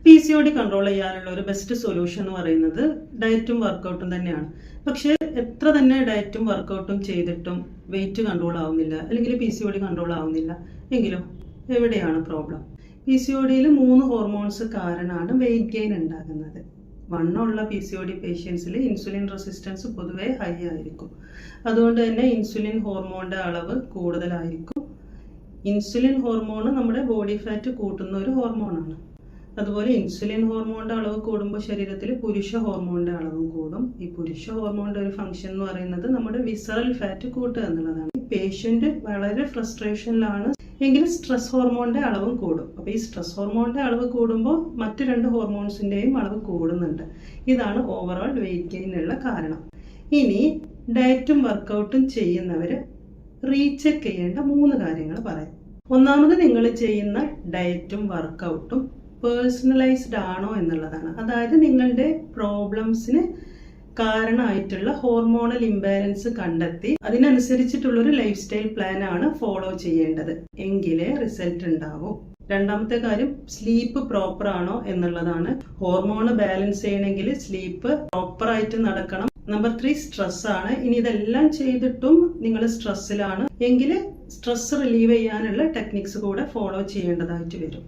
PCOD control ചെയ്യാനുള്ള ഒരു best solution എന്ന് പറയുന്നത് ഡയറ്റും വർക്കൗട്ടും തന്നെയാണ്. പക്ഷേ എത്ര തന്നെ ഡയറ്റും വർക്കൗട്ടും ചെയ്തിട്ടും വെയിറ്റ് കൺട്രോൾ ആവുന്നില്ല, അല്ലെങ്കിൽ PCOD കൺട്രോൾ ആവുന്നില്ല എങ്കിലും എവിടെയാണ് പ്രോബ്ലം? PCODയിൽ 3 ഹോർമോൺസ് കാരണമാണ് വെയിറ്റ് ഗെയിൻ ഉണ്ടാകുന്നത്. വണ്ണമുള്ള PCOD പേഷ്യൻസിൽ ഇൻസുലിൻ റെസിസ്റ്റൻസ് പൊതുവേ ഹൈ ആയിരിക്കും. അതുകൊണ്ട് തന്നെ ഇൻസുലിൻ ഹോർമോണിന്റെ അളവ് കൂടുതലായിരിക്കും. ഇൻസുലിൻ ഹോർമോൺ നമ്മുടെ ബോഡി ഫാറ്റ് കൂട്ടുന്ന ഒരു ഹോർമോണാണ്. അതുപോലെ ഇൻസുലിൻ ഹോർമോണിന്റെ അളവ് കൂടുമ്പോൾ ശരീരത്തിൽ പുരുഷ ഹോർമോണിന്റെ അളവും കൂടും. ഈ പുരുഷ ഹോർമോണിന്റെ ഒരു ഫംഗ്ഷൻ എന്ന് പറയുന്നത് നമ്മുടെ വിസറൽ ഫാറ്റ് കൂട്ടുക എന്നുള്ളതാണ്. ഈ പേഷ്യന്റ് വളരെ ഫ്രസ്ട്രേഷനിലാണ് എങ്കിൽ സ്ട്രെസ് ഹോർമോണിന്റെ അളവും കൂടും. അപ്പോൾ ഈ സ്ട്രെസ് ഹോർമോണിന്റെ അളവ് കൂടുമ്പോൾ മറ്റു 2 ഹോർമോൺസിന്റെയും അളവ് കൂടുന്നുണ്ട്. ഇതാണ് ഓവറോൾ വെയിറ്റ് ഗെയിനുള്ള കാരണം. ഇനി ഡയറ്റും വർക്കൗട്ടും ചെയ്യുന്നവര് റീചെക്ക് ചെയ്യേണ്ട 3 കാര്യങ്ങൾ പറയാം. ഒന്നാമത്, നിങ്ങൾ ചെയ്യുന്ന ഡയറ്റും വർക്കൗട്ടും പേഴ്സണലൈസ്ഡ് ആണോ എന്നുള്ളതാണ്. അതായത് നിങ്ങളുടെ പ്രോബ്ലംസിന് കാരണമായിട്ടുള്ള ഹോർമോണൽ ഇംബാലൻസ് കണ്ടെത്തി അതിനനുസരിച്ചിട്ടുള്ളൊരു ലൈഫ് സ്റ്റൈൽ പ്ലാൻ ആണ് ഫോളോ ചെയ്യേണ്ടത്. എങ്കിലേ റിസൾട്ട് ഉണ്ടാവൂ. രണ്ടാമത്തെ കാര്യം, സ്ലീപ്പ് പ്രോപ്പർ ആണോ എന്നുള്ളതാണ്. ഹോർമോൺ ബാലൻസ് ചെയ്യണമെങ്കിൽ സ്ലീപ്പ് പ്രോപ്പർ ആയിട്ട് നടക്കണം. നമ്പർ 3, സ്ട്രെസ് ആണ്. ഇനി ഇതെല്ലാം ചെയ്തിട്ടും നിങ്ങൾ സ്ട്രെസ്സിലാണ് എങ്കിൽ സ്ട്രെസ് റിലീവ് ചെയ്യാനുള്ള ടെക്നിക്സ് കൂടെ ഫോളോ ചെയ്യേണ്ടതായിട്ട് വരും.